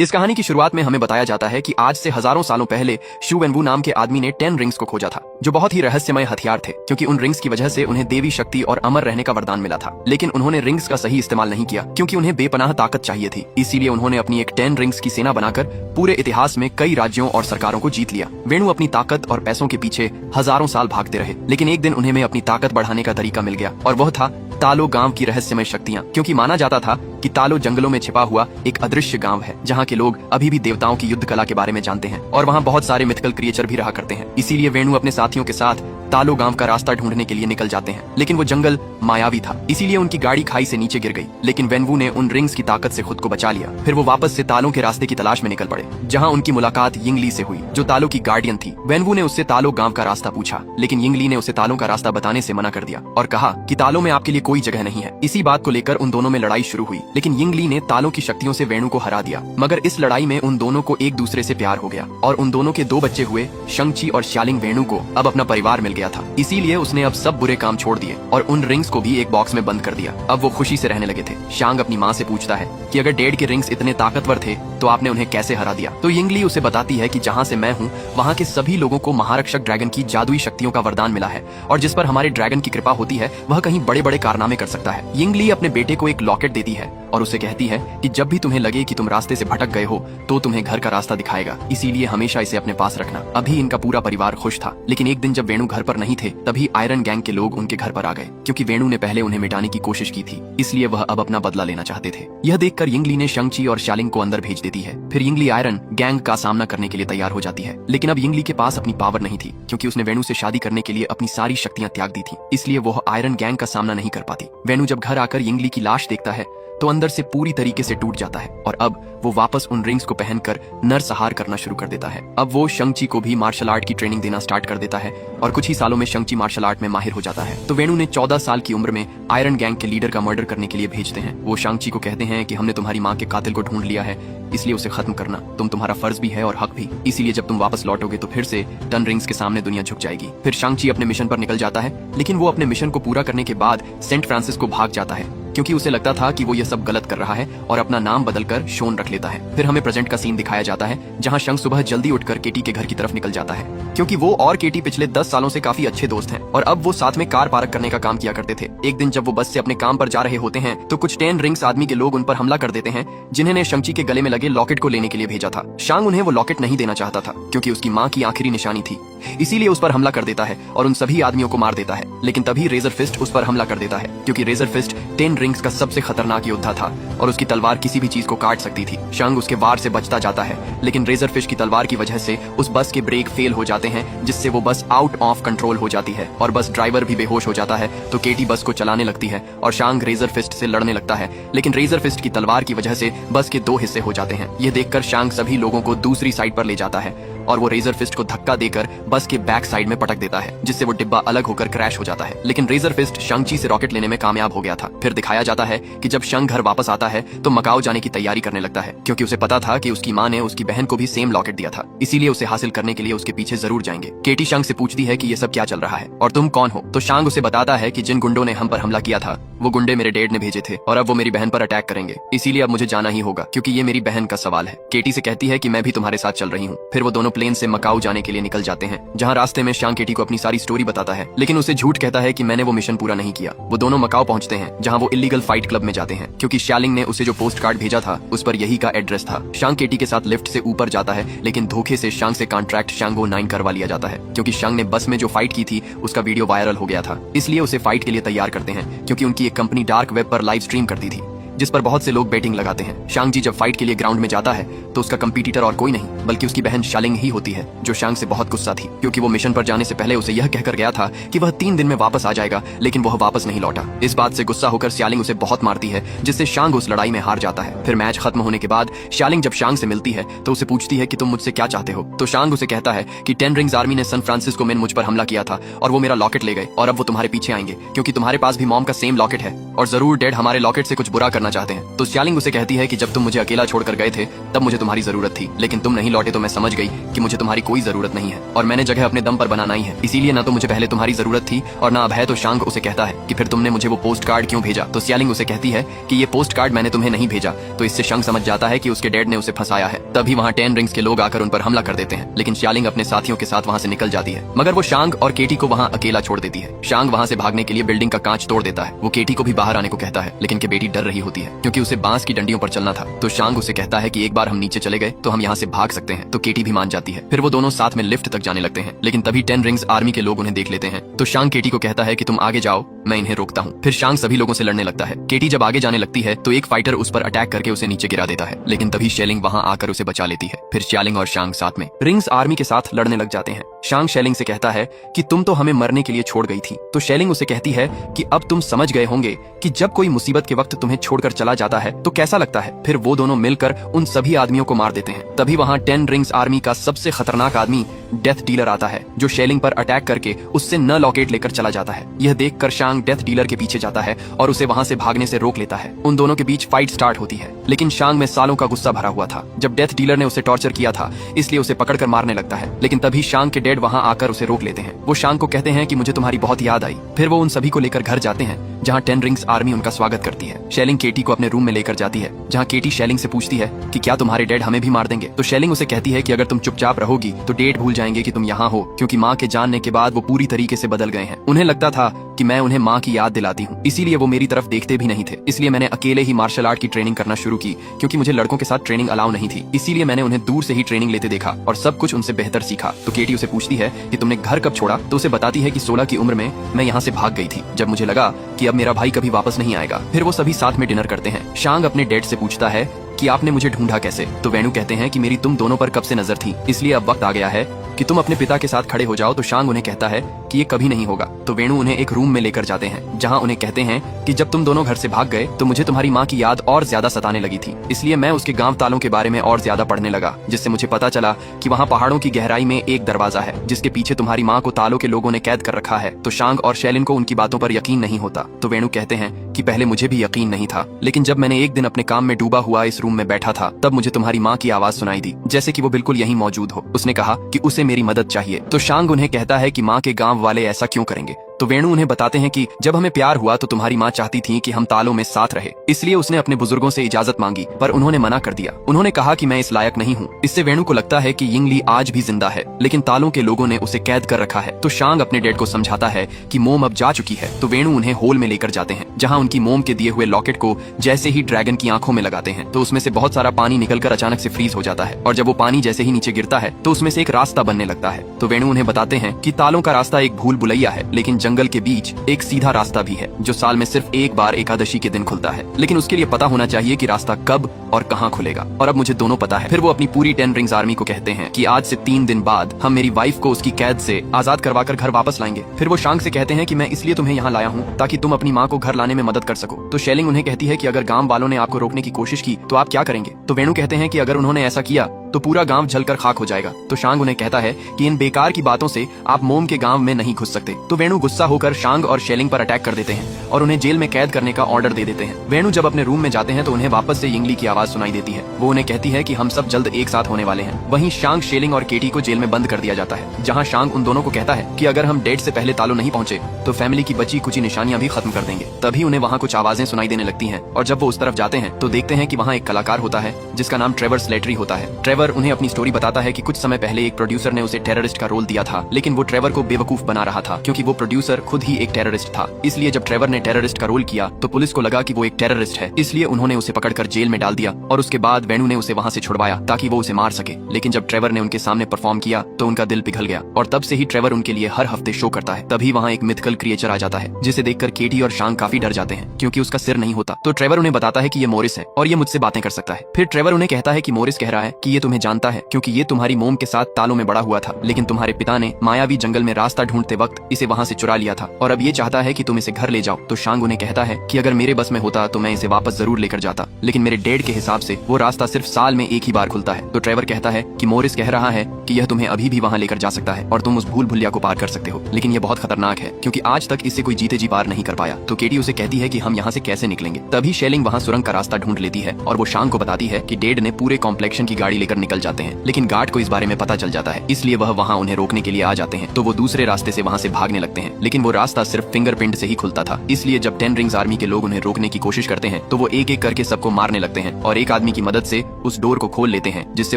इस कहानी की शुरुआत में हमें बताया जाता है कि आज से हजारों सालों पहले शू वेनवू नाम के आदमी ने 10 रिंग्स को खोजा था, जो बहुत ही रहस्यमय हथियार थे, क्योंकि उन रिंग्स की वजह से उन्हें देवी शक्ति और अमर रहने का वरदान मिला था। लेकिन उन्होंने रिंग्स का सही इस्तेमाल नहीं किया, क्योंकि उन्हें बेपनाह ताकत चाहिए थी। इसीलिए उन्होंने अपनी एक 10 रिंग्स की सेना बनाकर पूरे इतिहास में कई राज्यों और सरकारों को जीत लिया। वेणु अपनी ताकत और पैसों के पीछे हजारों साल भागते रहे, लेकिन एक दिन उन्हें अपनी ताकत बढ़ाने का तरीका मिल गया, और वह था तालो गांव की रहस्यमय शक्तियां। क्योंकि माना जाता था कि तालो जंगलों में छिपा हुआ एक अदृश्य गांव है, जहां के लोग अभी भी देवताओं की युद्ध कला के बारे में जानते हैं, और वहां बहुत सारे मिथिकल क्रिएचर भी रहा करते हैं। इसीलिए वेणु अपने साथियों के साथ तालो गांव का रास्ता ढूंढने के लिए निकल जाते हैं। लेकिन वो जंगल मायावी था, इसीलिए उनकी गाड़ी खाई से नीचे गिर गई। लेकिन वेनवू ने उन रिंग्स की ताकत से खुद को बचा लिया। फिर वो वापस से तालो के रास्ते की तलाश में निकल पड़े, जहां उनकी मुलाकात यिंगली से हुई, जो तालो की गार्डियन थी। वेनवू ने उससे तालो गांव का रास्ता पूछा, लेकिन यिंगली ने उसे तालो का रास्ता बताने से मना कर दिया और कहा कि तालो में आपके लिए कोई जगह नहीं है। इसी बात को लेकर उन दोनों में लड़ाई शुरू हुई, लेकिन यिंगली ने तालो की शक्तियों से वेणु को हरा दिया। मगर इस लड़ाई में उन दोनों को एक दूसरे से प्यार हो गया, और उन दोनों के 2 बच्चे हुए। शंगची और श्यालिंग वेणु को अब अपना परिवार मिल गया था, इसीलिए उसने अब सब बुरे काम छोड़ दिए और उन रिंग्स को भी एक बॉक्स में बंद कर दिया। अब वो खुशी से रहने लगे थे। शांग अपनी माँ से पूछता है कि अगर डेड के रिंग्स इतने ताकतवर थे तो आपने उन्हें कैसे हरा दिया। तो यिंगली उसे बताती है कि जहाँ से मैं हूँ वहाँ के सभी लोगों को महारक्षक ड्रैगन की जादुई शक्तियों का वरदान मिला है, और जिस पर हमारे ड्रैगन की कृपा होती है वह कहीं बड़े बड़े कारनामे कर सकता है। यिंगली अपने बेटे को एक लॉकेट देती है और उसे कहती है कि जब भी तुम्हें लगे कि तुम रास्ते से भटक गए हो तो तुम्हें घर का रास्ता दिखाएगा, इसीलिए हमेशा इसे अपने पास रखना। अभी इनका पूरा परिवार खुश था, लेकिन एक दिन जब वेणु घर पर नहीं थे तभी आयरन गैंग के लोग उनके घर पर आ गए। क्योंकि वेणु ने पहले उन्हें मिटाने की कोशिश की थी, इसलिए वह अब अपना बदला लेना चाहते थे। यह देखकर यिंगली ने शंगची और श्यालिंग को अंदर भेज देती है। फिर यिंगली आयरन गैंग का सामना करने के लिए तैयार हो जाती है। लेकिन अब यिंगली के पास अपनी पावर नहीं थी, क्योंकि उसने वेणु से शादी करने के लिए अपनी सारी शक्तियां त्याग दी थी, इसलिए वह आयरन गैंग का सामना नहीं कर पाती। वेणु जब घर आकर यिंगली की लाश देखता है तो अंदर से पूरी तरीके से टूट जाता है, और अब वो वापस उन रिंग्स को पहनकर नरसंहार करना शुरू कर देता है। अब वो शंगची को भी मार्शल आर्ट की ट्रेनिंग देना स्टार्ट कर देता है, और कुछ ही सालों में शंगची मार्शल आर्ट में माहिर हो जाता है। तो वेणु ने 14 साल की उम्र में आयरन गैंग के लीडर का मर्डर करने के लिए भेजते हैं। वो शंगची को कहते हैं कि हमने तुम्हारी माँ के कातिल को ढूंढ लिया है, इसलिए उसे खत्म करना तुम्हारा फर्ज भी है और हक भी। इसीलिए जब तुम वापस लौटोगे तो फिर से 10 रिंग्स के सामने दुनिया झुक जाएगी। फिर शंगची अपने मिशन पर निकल जाता है, लेकिन वो अपने मिशन को पूरा करने के बाद सेंट फ्रांसिस को भाग जाता है, क्योंकि उसे लगता था कि वो ये सब गलत कर रहा है, और अपना नाम बदलकर शोन रख लेता है। फिर हमें प्रेजेंट का सीन दिखाया जाता है, जहां शंग सुबह जल्दी उठकर केटी के घर की तरफ निकल जाता है, क्योंकि वो और केटी पिछले 10 सालों से काफी अच्छे दोस्त हैं, और अब वो साथ में कार पार्क करने का काम किया करते थे। एक दिन जब वो बस से अपने काम पर जा रहे होते हैं तो कुछ 10 रिंग्स आदमी के लोग उन पर हमला कर देते हैं, जिन्होंने शंगची के गले में लगे लॉकेट को लेने के लिए भेजा था। शांग उन्हें वो लॉकेट नहीं देना चाहता था, क्योंकि उसकी माँ की आखिरी निशानी थी, इसीलिए उस पर हमला कर देता है और उन सभी आदमियों को मार देता है। लेकिन तभी रेजर फिस्ट उस पर हमला कर देता है, क्योंकि रेजर फिस्ट 10 रिंग्स का सबसे खतरनाक योद्धा था, और उसकी तलवार किसी भी चीज को काट सकती थी। शंग उसके वार से बचता जाता है, लेकिन रेजर फिस्ट की तलवार की वजह से उस बस के ब्रेक फेल हो जाते हैं, जिससे वो बस आउट ऑफ कंट्रोल हो जाती है, और बस ड्राइवर भी बेहोश हो जाता है। तो केटी बस को चलाने लगती है और शांग रेजर फिस्ट से लड़ने लगता है, लेकिन रेजर फिस्ट की तलवार की वजह से बस के 2 हिस्से हो जाते हैं। यह देखकर शांग सभी लोगों को दूसरी साइड पर ले जाता है, और वो रेजर फिस्ट को धक्का देकर बस के बैक साइड में पटक देता है, जिससे वो डिब्बा अलग होकर क्रैश हो जाता है। लेकिन रेजर फिस्ट शंगची से रॉकेट लेने में कामयाब हो गया था। फिर दिखाया जाता है कि जब शंग घर वापस आता है तो मकाओ जाने की तैयारी करने लगता है, क्योंकि उसे पता था कि उसकी माँ ने उसकी बहन को भी सेम लॉकेट दिया था, इसीलिए उसे हासिल करने के लिए उसके पीछे जरूर जाएंगे। केटी शंग से पूछती है कि ये सब क्या चल रहा है और तुम कौन हो। तो शांग उसे बताता है कि जिन गुंडों ने हम पर हमला किया था वो गुंडे मेरे डैड ने भेजे थे, और अब वो मेरी बहन पर अटैक करेंगे, इसीलिए अब मुझे जाना ही होगा, क्योंकि ये मेरी बहन का सवाल है। केटी से कहती है कि मैं भी तुम्हारे साथ चल रही हूँ। फिर वो दोनों प्लेन से मकाओ जाने के लिए निकल जाते हैं, जहाँ रास्ते में शांग केटी को अपनी सारी स्टोरी बताता है, लेकिन उसे झूठ कहता है कि मैंने वो मिशन पूरा नहीं किया। वो दोनों मकाओ पहुंचते हैं, जहाँ वो इलीगल फाइट क्लब में जाते हैं, क्योंकि श्यालिंग ने उसे जो पोस्ट कार्ड भेजा था उस पर यही का एड्रेस था। शांग केटी के साथ लिफ्ट से ऊपर जाता है, लेकिन धोखे से शांग से कॉन्ट्रैक्ट शांगो 9 करवा लिया जाता है, क्योंकि शांग ने बस में जो फाइट की थी उसका वीडियो वायरल हो गया था, इसलिए उसे फाइट के लिए तैयार करते हैं, क्योंकि उनकी एक कंपनी डार्क वेब पर लाइव स्ट्रीम करती थी, जिस पर बहुत से लोग बेटिंग लगाते हैं। शांग जी जब फाइट के लिए ग्राउंड में जाता है तो उसका कंपटीटर और कोई नहीं बल्कि उसकी बहन शालिंग ही होती है, जो शांग से बहुत गुस्सा थी, क्योंकि वो मिशन पर जाने से पहले उसे यह कहकर गया था कि वह 3 दिन में वापस आ जाएगा, लेकिन वह वापस नहीं लौटा। इस बात से गुस्सा होकर शालिंग उसे बहुत मारती है, जिससे शांग उस लड़ाई में हार जाता है। फिर मैच खत्म होने के बाद शालिंग जब शांग से मिलती है तो उसे पूछती है कि तुम मुझसे क्या चाहते हो। तो शांग उसे कहता है कि 10 रिंग्स आर्मी ने सैन फ्रांसिस्को में मुझ पर हमला किया था, और वो मेरा लॉकेट ले गए, और अब वो तुम्हारे पीछे आएंगे, क्योंकि तुम्हारे पास भी मॉम का सेम लॉकेट है, और जरूर डैड हमारे लॉकेट से कुछ बुरा करना करना चाहते हैं। तो श्यालिंग उसे कहती है कि जब तुम मुझे अकेला छोड़कर गए थे तब मुझे तुम्हारी जरूरत थी, लेकिन तुम नहीं लौटे तो मैं समझ गई कि मुझे तुम्हारी कोई जरूरत नहीं है और मैंने जगह अपने दम पर बनाना ही है। इसीलिए ना तो मुझे पहले तुम्हारी जरूरत थी और ना अब है। तो शांग उसे कहता है कि फिर तुमने मुझे वो पोस्ट कार्ड क्यों भेजा। तो श्यालिंग उसे कहती है कि ये पोस्ट कार्ड मैंने तुम्हें नहीं भेजा। तो इससे शांग समझ जाता है कि उसके डैड ने उसे फंसाया है। तभी वहाँ 10 रिंग्स के लोग आकर उन पर हमला कर देते हैं, लेकिन श्यालिंग अपने साथियों के साथ वहाँ से निकल जाती है, मगर वो शांग और केटी को वहाँ अकेला छोड़ देती है। शांग वहाँ से भागने के लिए बिल्डिंग का कांच तोड़ देता है। वो केटी को भी बाहर आने को कहता है, लेकिन के बेटी डर रही होती है क्योंकि उसे बांस की डंडियों पर चलना था। तो शांग उसे कहता है कि एक बार हम नीचे चले गए तो हम यहाँ से भाग सकते हैं। तो केटी भी मान जाती है। फिर वो दोनों साथ में लिफ्ट तक जाने लगते हैं, लेकिन तभी 10 रिंग्स आर्मी के लोग उन्हें देख लेते हैं। तो शांग केटी को कहता है कि तुम आगे जाओ, मैं इन्हें रोकता हूँ। फिर शांग सभी लोगों से लड़ने लगता है। केटी जब आगे जाने लगती है तो एक फाइटर उस पर अटैक करके उसे नीचे गिरा देता है, लेकिन तभी शेलिंग वहाँ आकर उसे बचा लेती है। फिर श्यालिंग और शांग साथ में रिंग्स आर्मी के साथ लड़ने लग जाते हैं। शांग शेलिंग से कहता है कि तुम तो हमें मरने के लिए छोड़ गई थी। तो शेलिंग उसे कहती है कि अब तुम समझ गए होंगे कि जब कोई मुसीबत के वक्त तुम्हें छोड़कर चला जाता है तो कैसा लगता है। फिर वो दोनों मिलकर उन सभी आदमियों को मार देते हैं। तभी वहाँ 10 रिंग्स आर्मी का सबसे खतरनाक आदमी डेथ डीलर आता है, जो शेलिंग पर अटैक करके उससे न लॉकेट लेकर चला जाता है। यह देखकर शांग डेथ डीलर के पीछे जाता है और उसे वहाँ से भागने से रोक लेता है। उन दोनों के बीच फाइट स्टार्ट होती है, लेकिन शांग में सालों का गुस्सा भरा हुआ था। जब डेथ डीलर ने उसे टॉर्चर किया था इसलिए उसे पकड़कर मारने लगता है, लेकिन तभी शांग के डैड वहाँ आकर उसे रोक लेते हैं। वो शांग को कहते हैं कि मुझे तुम्हारी बहुत याद आई। फिर वो उन सभी को लेकर घर जाते हैं, जहाँ 10 रिंग्स आर्मी उनका स्वागत करती है। शेलिंग केटी को अपने रूम में लेकर जाती है, जहाँ केटी शेलिंग से पूछती है कि क्या तुम्हारे डैड हमें भी मार देंगे। तो शेलिंग उसे कहती है कि अगर तुम चुपचाप रहोगी तो डैड भूल जाएंगे कि तुम यहाँ हो, क्योंकि माँ के जानने के बाद वो पूरी तरीके से बदल गए हैं। उन्हें लगता था कि मैं उन्हें माँ की याद दिलाती हूँ, इसीलिए वो मेरी तरफ देखते भी नहीं थे। इसलिए मैंने अकेले ही मार्शल आर्ट की ट्रेनिंग करना शुरू की, क्योंकि मुझे लड़कों के साथ ट्रेनिंग अलाउ नहीं थी। इसीलिए मैंने उन्हें दूर से ही ट्रेनिंग लेते देखा और सब कुछ उनसे बेहतर सीखा। तो केटी उसे पूछती है कि तुमने घर कब छोड़ा। तो उसे बताती है कि 16 की उम्र में मैं यहाँ से भाग गई थी, जब मुझे लगा कि अब मेरा भाई कभी वापस नहीं आएगा। फिर वो सभी साथ में डिनर करते हैं। शांग अपने डैड से पूछता है कि आपने मुझे ढूंढा कैसे। तो वेणु कहते हैं कि मेरी तुम दोनों पर कब से नजर थी, इसलिए अब वक्त आ गया है कि तुम अपने पिता के साथ खड़े हो जाओ। तो शांग उन्हें कहता है कि ये कभी नहीं होगा। तो वेणु उन्हें एक रूम में लेकर जाते हैं, जहां उन्हें कहते हैं कि जब तुम दोनों घर से भाग गए तो मुझे तुम्हारी माँ की याद और ज्यादा सताने लगी थी, इसलिए मैं उसके गांव तालों के बारे में और ज्यादा पढ़ने लगा, जिससे मुझे पता चला कि वहाँ पहाड़ों की गहराई में एक दरवाजा है जिसके पीछे तुम्हारी माँ को तालों के लोगों ने कैद कर रखा है। तो शांग और शेलिन को उनकी बातों पर यकीन नहीं होता। तो वेणु कहते हैं कि पहले मुझे भी यकीन नहीं था, लेकिन जब मैंने एक दिन अपने काम में डूबा हुआ इस रूम में बैठा था तब मुझे तुम्हारी माँ की आवाज सुनाई दी, जैसे कि वो बिल्कुल यहीं मौजूद हो। उसने कहा कि उसे मेरी मदद चाहिए। तो शांग उन्हें कहता है कि माँ के गांव वाले ऐसा क्यों करेंगे। तो वेणु उन्हें बताते हैं कि जब हमें प्यार हुआ तो तुम्हारी माँ चाहती थी कि हम तालों में साथ रहे, इसलिए उसने अपने बुजुर्गों से इजाजत मांगी, पर उन्होंने मना कर दिया। उन्होंने कहा कि मैं इस लायक नहीं हूँ। इससे वेणु को लगता है कि यिंगली आज भी जिंदा है, लेकिन तालों के लोगों ने उसे कैद कर रखा है। तो शांग अपने डैड को समझाता है कि मोम अब जा चुकी है। तो वेणु उन्हें होल में लेकर जाते हैं, जहाँ उनकी मोम के दिए हुए लॉकेट को जैसे ही ड्रैगन की आंखों में लगाते हैं तो उसमें से बहुत सारा पानी निकलकर अचानक से फ्रीज हो जाता है, और जब वो पानी जैसे ही नीचे गिरता है तो उसमें से एक रास्ता बनने लगता है। तो वेणु उन्हें बताते हैं कि तालों का रास्ता एक भूल भुलैया है, लेकिन जंगल के बीच एक सीधा रास्ता भी है जो साल में सिर्फ एक बार एकादशी के दिन खुलता है, लेकिन उसके लिए पता होना चाहिए कि रास्ता कब और कहाँ खुलेगा, और अब मुझे दोनों पता है। फिर वो अपनी पूरी 10 रिंग्स आर्मी को कहते हैं कि आज से 3 दिन बाद हम मेरी वाइफ को उसकी कैद से आजाद करवाकर घर वापस लाएंगे। फिर वो शांग से कहते हैं कि मैं इसलिए तुम्हें यहाँ लाया हूँ ताकि तुम अपनी माँ को घर लाने में मदद कर सको। तो शेलिंग उन्हें कहती है कि अगर गांव वालों ने आपको रोकने की कोशिश की तो आप क्या करेंगे। तो वेणु कहते हैं कि अगर उन्होंने ऐसा किया तो पूरा गांव जलकर खाक हो जाएगा। तो शांग उन्हें कहता है कि इन बेकार की बातों से आप मोम के गांव में नहीं घुस सकते। तो वेणु गुस्सा होकर शांग और शेलिंग पर अटैक कर देते हैं और उन्हें जेल में कैद करने का ऑर्डर दे देते हैं। वेणु जब अपने रूम में जाते हैं तो उन्हें वापस से यिंगली की आवाज सुनाई देती है। वो उन्हें कहती है कि हम सब जल्द एक साथ होने वाले हैं। वहीं शांग, शेलिंग और केटी को जेल में बंद कर दिया जाता है, जहाँ शांग उन दोनों को कहता है कि अगर हम डेट से पहले तालों नहीं पहुंचे तो फैमिली की बची कुछ निशानियां भी खत्म कर देंगे। तभी उन्हें वहाँ कुछ आवाजें सुनाई देने लगती हैं, और जब वो उस तरफ जाते हैं तो देखते हैं कि वहाँ एक कलाकार होता है जिसका नाम ट्रेवर स्लेटरी होता है। ट्रेवर उन्हें अपनी स्टोरी बताता है कि कुछ समय पहले एक प्रोड्यूसर ने उसे टेररिस्ट का रोल दिया था, लेकिन वो ट्रेवर को बेवकूफ बना रहा था क्योंकि वो प्रोड्यूसर खुद ही एक टेररिस्ट था। इसलिए जब ट्रेवर ने टेररिस्ट का रोल किया तो पुलिस को लगा कि वो एक टेररिस्ट है, इसलिए उन्होंने उसे पकड़कर जेल में डाल दिया, और उसके बाद वेणु ने उसे वहाँ से छुड़वाया ताकि वो उसे मार सके। लेकिन जब ट्रेवर ने उनके सामने परफॉर्म किया तो उनका दिल पिघल गया, और तब से ही ट्रेवर उनके लिए हर हफ्ते शो करता है। तभी वहाँ एक मिथिकल क्रिएचर आ जाता है जिसे देखकर केटी और शांग काफी डर जाते हैं क्योंकि उसका सिर नहीं होता। तो ट्रेवर उन्हें बताता है कि ये मोरिस है और ये मुझसे बातें कर सकता है। फिर ट्रेवर उन्हें कहता है कि मोरिस कह रहा है कि ये तुम्हें तुम्हें जानता है क्योंकि ये तुम्हारी मोम के साथ तालों में बड़ा हुआ था, लेकिन तुम्हारे पिता ने मायावी जंगल में रास्ता ढूंढते वक्त इसे वहाँ से चुरा लिया था और अब ये चाहता है कि तुम इसे घर ले जाओ। तो शांग उन्हें कहता है कि अगर मेरे बस में होता तो मैं इसे वापस जरूर लेकर जाता, लेकिन मेरे डैड के हिसाब से वो रास्ता सिर्फ साल में एक ही बार खुलता है। तो ट्रेवर कहता है कि मोरिस कह रहा है कि यह तुम्हें अभी भी वहाँ लेकर जा सकता है और तुम उस भूल भुलिया को पार कर सकते हो, लेकिन यह बहुत खतरनाक है क्योंकि आज तक इससे कोई जीते जी पार नहीं कर पाया। तो केटी उसे कहती है कि हम यहाँ से कैसे निकलेंगे। तभी शेलिंग वहाँ सुरंग का रास्ता ढूंढ लेती है और वो शांग को बताती है कि डैड ने पूरे कॉम्प्लेक्शन की गाड़ी लेकर निकल जाते हैं, लेकिन गार्ड को इस बारे में पता चल जाता है, इसलिए वह वहाँ उन्हें रोकने के लिए आ जाते हैं। तो वो दूसरे रास्ते से वहाँ से भागने लगते हैं, लेकिन वो रास्ता सिर्फ फिंगरप्रिंट से ही खुलता था, इसलिए जब 10 रिंग्स आर्मी के लोग उन्हें रोकने की कोशिश करते हैं तो वो एक एक करके सबको मारने लगते हैं और एक आदमी की मदद से उस डोर को खोल लेते हैं, जिससे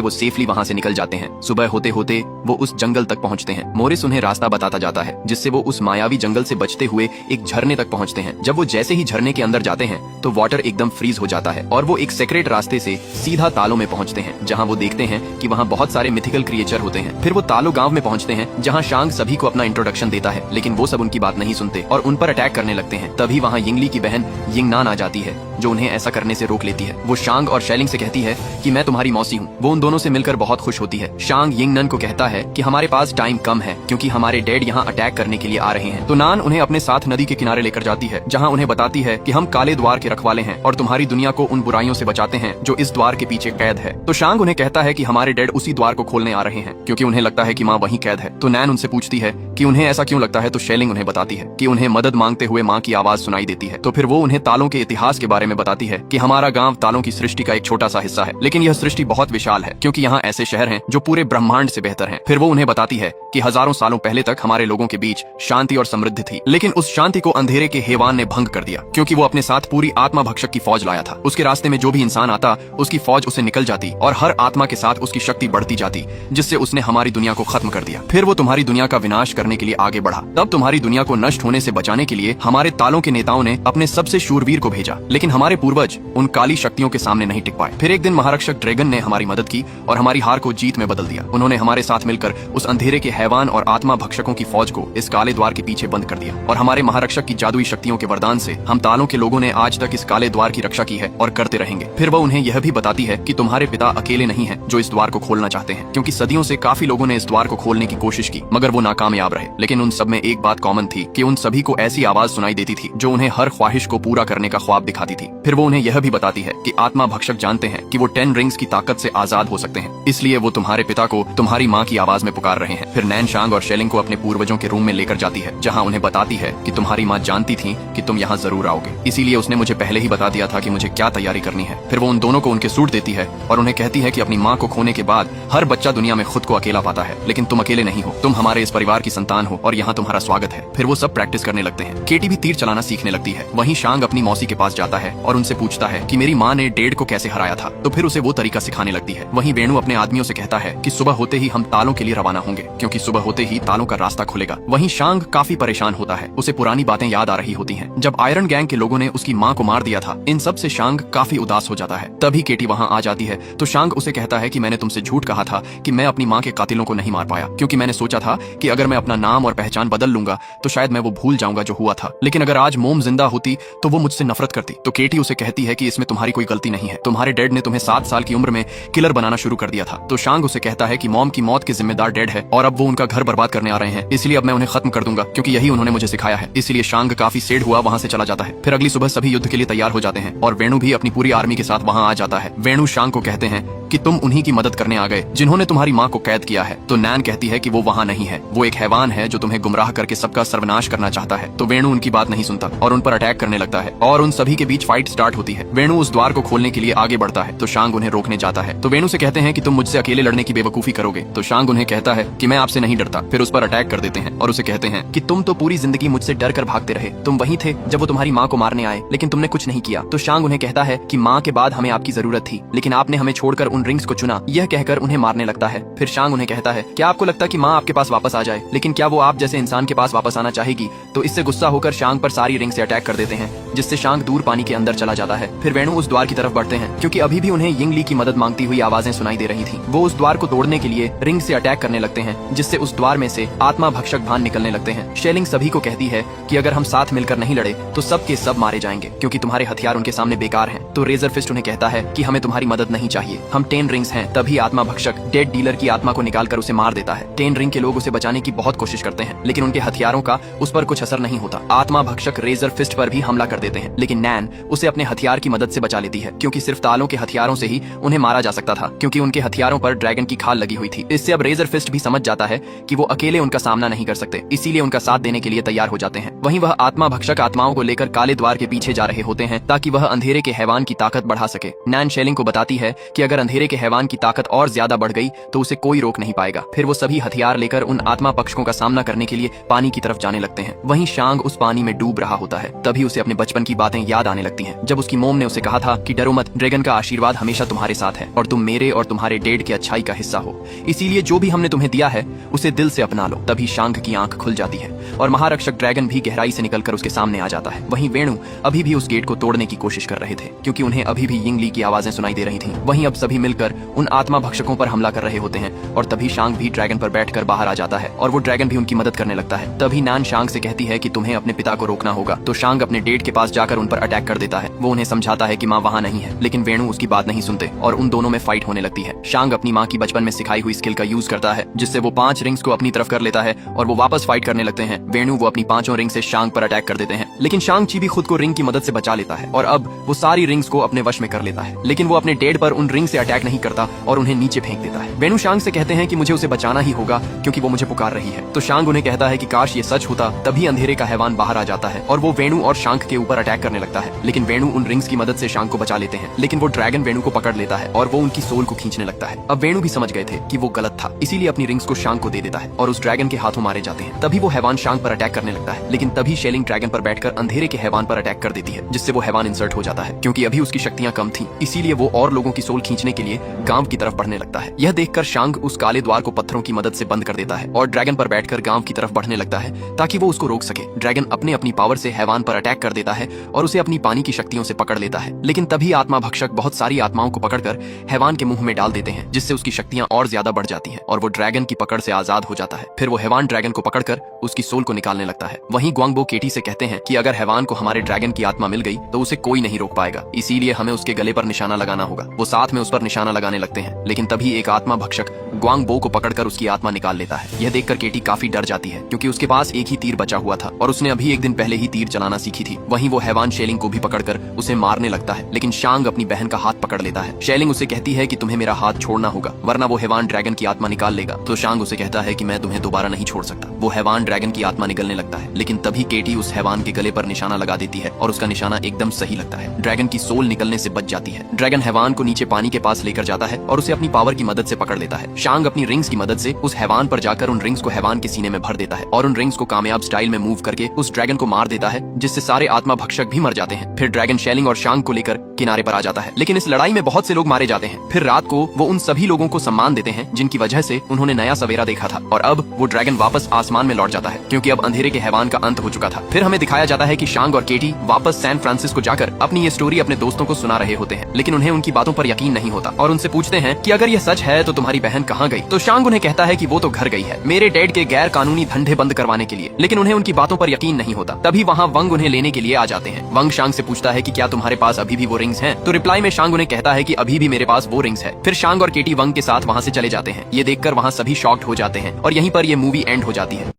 वो सेफली वहाँ से निकल जाते हैं। सुबह होते होते वो उस जंगल तक पहुँचते हैं। मोरिस उन्हें रास्ता बताता जाता है, जिससे वो उस मायावी जंगल से बचते हुए एक झरने तक पहुँचते हैं। जब वो जैसे ही झरने के अंदर जाते हैं तो वाटर एकदम फ्रीज हो जाता है और वो एक सीक्रेट रास्ते से सीधा तालों में पहुँचते हैं, जहाँ वो देखते हैं कि वहाँ बहुत सारे मिथिकल क्रिएचर होते हैं। फिर वो तालो गांव में पहुँचते हैं, जहाँ शांग सभी को अपना इंट्रोडक्शन देता है, लेकिन वो सब उनकी बात नहीं सुनते और उन पर अटैक करने लगते हैं। तभी वहाँ यिंगली की बहन यिंगनान आ जाती है, जो उन्हें ऐसा करने से रोक लेती है। वो शांग और शेलिंग से कहती है कि मैं तुम्हारी मौसी हूँ। वो उन दोनों से मिलकर बहुत खुश होती है। शांग यिंगनन को कहता है कि हमारे पास टाइम कम है क्योंकि हमारे डैड यहाँ अटैक करने के लिए आ रहे हैं। तो नान उन्हें अपने साथ नदी के किनारे लेकर जाती है, जहाँ उन्हें बताती है कि हम काले द्वार के रखवाले हैं और तुम्हारी दुनिया को उन बुराइयों से बचाते हैं जो इस द्वार के पीछे कैद है। तो शांग उन्हें कहता है कि हमारे डैड उसी द्वार को खोलने आ रहे हैं क्योंकि उन्हें लगता है कि माँ वहीं कैद है। तो नैन उनसे पूछती है कि उन्हें ऐसा क्यों लगता है। तो शेलिंग उन्हें बताती है कि उन्हें मदद मांगते हुए माँ की आवाज सुनाई देती है। तो फिर वो उन्हें तालों के इतिहास के बारे में बताती है कि हमारा गांव तालों की सृष्टि का एक छोटा सा हिस्सा है, लेकिन यह सृष्टि बहुत विशाल है क्योंकि यहाँ ऐसे शहर हैं जो पूरे ब्रह्मांड से बेहतर हैं। फिर वो उन्हें बताती है कि हजारों सालों पहले तक हमारे लोगों के बीच शांति और समृद्धि थी, लेकिन उस शांति को अंधेरे के हेवान ने भंग कर दिया क्योंकि वो अपने साथ पूरी आत्मा भक्षक की फौज लाया था। उसके रास्ते में जो भी इंसान आता उसकी फौज उसे निकल जाती और हर आत्मा के साथ उसकी शक्ति बढ़ती जाती, जिससे उसने हमारी दुनिया को खत्म कर दिया। फिर वो तुम्हारी दुनिया का विनाश करने के लिए आगे बढ़ा। तब तुम्हारी दुनिया को नष्ट होने से बचाने के लिए हमारे तालों के नेताओं ने अपने सबसे शूरवीर को भेजा, लेकिन हमारे पूर्वज उन काली शक्तियों के सामने नहीं टिक पाए। फिर एक दिन महारक्षक ड्रैगन ने हमारी मदद की और हमारी हार को जीत में बदल दिया। उन्होंने हमारे साथ मिलकर उस अंधेरे के हैवान और आत्मा भक्षकों की फौज को इस काले द्वार के पीछे बंद कर दिया और हमारे महारक्षक की जादुई शक्तियों के वरदान से हम तालों के लोगों ने आज तक इस काले द्वार की रक्षा की है और करते रहेंगे। फिर वह उन्हें यह भी बताती है कि तुम्हारे पिता अकेले नहीं हैं जो इस द्वार को खोलना चाहते हैं, क्योंकि सदियों से काफी लोगों ने इस द्वार को खोलने की कोशिश की मगर वो नाकामयाब रहे। लेकिन उन सब में एक बात कॉमन थी कि उन सभी को ऐसी आवाज सुनाई देती थी जो उन्हें हर ख्वाहिश को पूरा करने का ख्वाब दिखाती थी। फिर वो उन्हें यह भी बताती है कि आत्मा भक्षक जानते हैं कि वो 10 रिंग्स की ताकत से आजाद हो सकते हैं, इसलिए वो तुम्हारे पिता को तुम्हारी माँ की आवाज में पुकार रहे हैं। फिर नैन शांग और शेलिंग को अपने पूर्वजों के रूम में लेकर जाती है, जहाँ उन्हें बताती है कि तुम्हारी माँ जानती थी कि तुम यहाँ जरूर आओगे, इसीलिए उसने मुझे पहले ही बता दिया था कि मुझे क्या तैयारी करनी है। फिर वो उन दोनों को उनके सूट देती है और उन्हें कहती है कि अपनी माँ को खोने के बाद हर बच्चा दुनिया में खुद को अकेला पाता है, लेकिन तुम अकेले नहीं हो, तुम हमारे इस परिवार की संतान हो और यहाँ तुम्हारा स्वागत है। फिर वो सब प्रैक्टिस करने लगते हैं। केटी भी तीर चलाना सीखने लगती है। वहीं शांग अपनी मौसी के पास जाता है और उनसे पूछता है कि मेरी माँ ने डेड को कैसे हराया था। तो फिर उसे वो तरीका सिखाने लगती है। वहीं वेणु अपने आदमियों से कहता है कि सुबह होते ही हम तालों के लिए रवाना होंगे क्योंकि सुबह होते ही तालों का रास्ता खुलेगा। वहीं शांग काफी परेशान होता है, उसे पुरानी बातें याद आ रही होती हैं, जब आयरन गैंग के लोगों ने उसकी माँ को मार दिया था। इन सब से शांग काफी उदास हो जाता है। तभी केटी वहाँ आ जाती है तो शांग उसे कहता है कि मैंने तुमसे झूठ कहा था कि मैं अपनी माँ के कातिलों को नहीं मार पाया, क्योंकि मैंने सोचा था कि अगर मैं अपना नाम और पहचान बदल लूंगा तो शायद मैं वो भूल जाऊंगा जो हुआ था, लेकिन अगर आज मोम जिंदा होती तो वो मुझसे नफरत करती। तो केटी उसे कहती है कि इसमें तुम्हारी कोई गलती नहीं है, तुम्हारे डैड ने तुम्हें 7 साल की उम्र में किलर बनाना शुरू कर दिया था। तो शांग उसे कहता है कि मॉम की मौत के जिम्मेदार डैड है और अब वो उनका घर बर्बाद करने आ रहे हैं, इसलिए अब मैं उन्हें खत्म कर दूंगा क्योंकि यही उन्होंने मुझे सिखाया है। इसलिए शांग काफी सेड हुआ वहाँ से चला जाता है। फिर अगली सुबह सभी युद्ध के लिए तैयार हो जाते हैं और वेणु भी अपनी पूरी आर्मी के साथ वहाँ आ जाता है। वेणु शांग को कहते हैं कि तुम उन्हीं की मदद करने आ गए जिन्होंने तुम्हारी माँ को कैद किया है। तो नैन कहती है कि वो वहाँ नहीं है, वो एक हैवान है जो तुम्हें गुमराह करके सबका सर्वनाश करना चाहता है। तो वेणु उनकी बात नहीं सुनता और उन पर अटैक करने लगता है और उन सभी के बीच फाइट स्टार्ट होती है। वेणु उस द्वार को खोलने के लिए आगे बढ़ता है तो शांग उन्हें रोकने जाता है। तो वेणु से कहते हैं कि तुम मुझसे अकेले लड़ने की बेवकूफी करोगे। तो शांग उन्हें कहता है कि मैं आपसे नहीं डरता। फिर उस पर अटैक कर देते हैं और उसे कहते हैं कि तुम तो पूरी जिंदगी मुझसे डर कर भागते रहे, तुम वहीं थे जब वो तुम्हारी माँ को मारने आए, लेकिन तुमने कुछ नहीं किया। तो शांग उन्हें कहता है कि माँ के बाद हमें आपकी जरूरत थी, लेकिन आपने हमें छोड़कर उन रिंग्स को चुना। यह कहकर उन्हें मारने लगता है। फिर शांग उन्हें कहता है क्या आपको लगता कि माँ आपके पास वापस आ जाए, लेकिन क्या वो आप जैसे इंसान के पास वापस आना चाहेगी। तो इससे गुस्सा होकर शांग पर सारी रिंग से अटैक कर देते हैं, जिससे शांग दूर पानी के अंदर चला जाता है। फिर वेणु उस द्वार की तरफ बढ़ते हैं क्योंकि अभी भी उन्हें यिंगली की मदद मांगती हुई आवाजें सुनाई दे रही थी। वो उस द्वार को तोड़ने के लिए रिंग से अटैक करने लगते हैं, जिससे उस द्वार में से आत्मा भक्षक भान निकलने लगते हैं। शेलिंग सभी को कहती है कि अगर हम साथ मिलकर नहीं लड़े तो सब के सब मारे जाएंगे क्योंकि तुम्हारे हथियार उनके सामने बेकार हैं। तो रेजर फिस्ट उन्हें कहता है कि हमें तुम्हारी मदद नहीं चाहिए, हम नाम 10 रिंग्स हैं, तभी आत्मा भक्षक डेड डीलर की आत्मा को निकालकर उसे मार देता है। 10 रिंग के लोग उसे बचाने की बहुत कोशिश करते हैं, लेकिन उनके हथियारों का उस पर कुछ असर नहीं होता। आत्मा भक्षक रेजर फिस्ट पर भी हमला कर देते हैं, लेकिन नैन उसे अपने हथियार की मदद से बचा लेती है, क्योंकि सिर्फ तालों के हथियारों से ही उन्हें मारा जा सकता था, क्योंकि उनके हथियारों पर ड्रैगन की खाल लगी हुई थी। इससे अब रेजर फिस्ट भी समझ जाता है कि वो अकेले उनका सामना नहीं कर सकते, इसीलिए उनका साथ देने के लिए तैयार हो जाते हैं। वहीं वह आत्मा भक्षक आत्माओं को लेकर काले द्वार के पीछे जा रहे होते हैं, ताकि वह अंधेरे के हैवान की ताकत बढ़ा सके। नैन शेलिंग को बताती है कि अगर अंधेरे के हैवान की ताकत और ज्यादा बढ़ गई तो उसे कोई रोक नहीं पाएगा। फिर वो सभी हथियार लेकर उन आत्मा पक्षकों का सामना करने के लिए पानी की तरफ जाने लगते हैं। वहीं शांग उस पानी में डूब रहा होता है, तभी उसे अपने बचपन की बातें याद आने लगती हैं, जब उसकी मोम ने उसे कहा था कि डरो मत, ड्रैगन का आशीर्वाद हमेशा तुम्हारे साथ है और तुम मेरे और तुम्हारे डेड के अच्छाई का हिस्सा हो, इसीलिए जो भी हमने तुम्हें दिया है उसे दिल से अपना लो। तभी शांग की आंख खुल जाती है और महारक्षक ड्रैगन भी गहराई से निकलकर उसके सामने आ जाता है। वहीं वेणु अभी भी उस गेट को तोड़ने की कोशिश कर रहे थे, क्योंकि उन्हें अभी भी यिंगली की आवाजें सुनाई दे रही थीं। वहीं अब सभी मिलकर उन आत्मा भक्षकों पर हमला कर रहे होते हैं और तभी शांग भी ड्रैगन पर बैठकर बाहर आ जाता है और वो ड्रैगन भी उनकी मदद करने लगता है। तभी नान शांग से कहती है कि तुम्हें अपने पिता को रोकना होगा, तो शांग अपने डेड के पास जाकर उन पर अटैक कर देता है। वो उन्हें समझाता है कि माँ वहाँ नहीं है, लेकिन वेणु उसकी बात नहीं सुनते और उन दोनों में फाइट होने लगती है। शांग अपनी माँ की बचपन में सिखाई हुई स्किल का यूज करता है, जिससे वो 5 रिंग्स को अपनी तरफ कर लेता है और वो वापस फाइट करने लगते हैं। वेणु वो अपनी 5 रिंग से शांग पर अटैक कर देते हैं, लेकिन शांग ची भी खुद को रिंग की मदद से बचा लेता है और अब वो सारी रिंग्स को अपने वश में कर लेता है, लेकिन वो अपने डेड पर उन रिंग से अटैक नहीं करता और उन्हें नीचे फेंक देता है। वेणु शांग से कहते हैं कि मुझे उसे बचाना ही होगा, क्योंकि वो मुझे पुकार रही है। तो शांग उन्हें कहता है कि काश ये सच होता। तभी अंधेरे का हैवान बाहर आ जाता है और वो वेणु और शांग के ऊपर अटैक करने लगता है, लेकिन वेणु उन रिंग्स की मदद से शांग को बचा लेते हैं, लेकिन वो ड्रैगन वेणु को पकड़ लेता है और वो उनकी सोल को खींचने लगता है। अब वेणु भी समझ गए थे कि वो गलत था, इसीलिए अपनी रिंग्स को शांग को दे देता है और उस ड्रैगन के हाथों मारे जाते हैं। तभी वो हैवान शांग पर अटैक करने लगता है, लेकिन तभी शेलिंग ड्रैगन पर बैठकर अंधेरे के हैवान पर अटैक कर देती है, जिससे वो हैवान इंसर्ट हो जाता है। क्योंकि अभी उसकी शक्तियां कम थी, इसीलिए वो और लोगों की सोल खींचने के लिए गांव की तरफ बढ़ने लगता है। यह देखकर शांग उस काले द्वार को पत्थरों की मदद से बंद कर देता है और ड्रैगन पर बैठकर गांव की तरफ बढ़ने लगता है, ताकि वो उसको रोक सके। ड्रैगन अपनी पावर से हैवान पर अटैक कर देता है और उसे अपनी पानी की शक्तियों से पकड़ लेता है, लेकिन तभी आत्मा भक्षक बहुत सारी आत्माओं को पकड़कर हैवान के मुंह में डाल देते हैं, जिससे उसकी शक्तियां और ज्यादा बढ़ जाती हैं और वो ड्रैगन की पकड़ से आजाद हो जाता है। फिर वो हैवान ड्रैगन को पकड़कर उसकी सोल को निकालने लगता है। वहीं ग्वांगबो केटी से कहते हैं कि अगर हैवान को हमारे ड्रैगन की आत्मा मिल गई तो उसे कोई नहीं रोक पाएगा, इसीलिए हमें उसके गले पर निशाना लगाना होगा। वो साथ में उस पर निशाना लगाने लगते हैं, लेकिन तभी एक आत्मा भक्षक ग्वांगबो को पकड़कर उसकी आत्मा निकाल लेता है। यह देखकर केटी काफी डर जाती है, क्योंकि उसके पास एक ही तीर बचा हुआ था और उसने अभी एक दिन पहले ही तीर चलाना सीखी थी। वहीं वो हैवान शेलिंग को भी पकड़कर उसे मारने लगता है, लेकिन शांग अपनी बहन का हाथ पकड़ लेता है। शेलिंग उसे कहती है कि तुम्हें मेरा हाथ छोड़ना होगा, वरना वो हैवान ड्रैगन की आत्मा निकाल लेगा। तो शांग उसे कहता है कि मैं तुम्हें दोबारा नहीं छोड़ सकता। वो हैवान ड्रैगन की आत्मा निकलने लगता है, लेकिन तभी केटी उस हैवान के गले पर निशाना लगा देती है और उसका निशाना एकदम सही लगता है। ड्रैगन की सोल निकलने से बच जाती है। ड्रैगन हैवान को नीचे पानी के पास लेकर जाता है और उसे अपनी पावर की मदद से पकड़ लेता है। शांग अपनी रिंग्स की मदद से उस हैवान पर जाकर उन रिंग्स को हैवान के सीने में भर देता है और उन रिंग्स को कामयाब स्टाइल में मूव करके उस ड्रैगन को मार देता है, जिससे सारे आत्मा भक्षक भी मर जाते हैं। फिर ड्रैगन शेलिंग और शांग को लेकर किनारे पर आ जाता है, लेकिन इस लड़ाई में बहुत से लोग मारे जाते हैं। फिर रात को वो उन सभी लोगों को सम्मान देते हैं जिनकी वजह से उन्होंने नया सवेरा देखा था, और अब वो ड्रैगन वापस आसमान में लौट जाता है, क्योंकि अब अंधेरे के हैवान का अंत हो चुका था। फिर हमें दिखाया जाता है कि शांग और केटी वापस सैन फ्रांसिस्को जाकर अपनी ये स्टोरी अपने दोस्तों को सुना रहे होते हैं, लेकिन उन्हें उनकी बातों पर यकीन नहीं होता और उनसे पूछते हैं कि अगर यह सच है तो तुम्हारी बहन कहाँ गई। तो शांग उन्हें कहता है कि वो तो घर गई है मेरे डैड के गैर कानूनी धंधे बंद करवाने के लिए, लेकिन उन्हें उनकी बातों पर यकीन नहीं होता। तभी वहाँ वंग उन्हें लेने के लिए आ जाते हैं। वंग शांग से पूछता है कि क्या तुम्हारे पास अभी भी वो रिंग्स हैं? तो रिप्लाई में शांग उन्हें कहता है कि अभी भी मेरे पास वो रिंग्स है। फिर शांग और केटी वंग के साथ वहाँ से चले जाते हैं। ये देखकर वहाँ सभी शॉक्ड हो जाते हैं और यहीं पर ये मूवी एंड हो जाती है।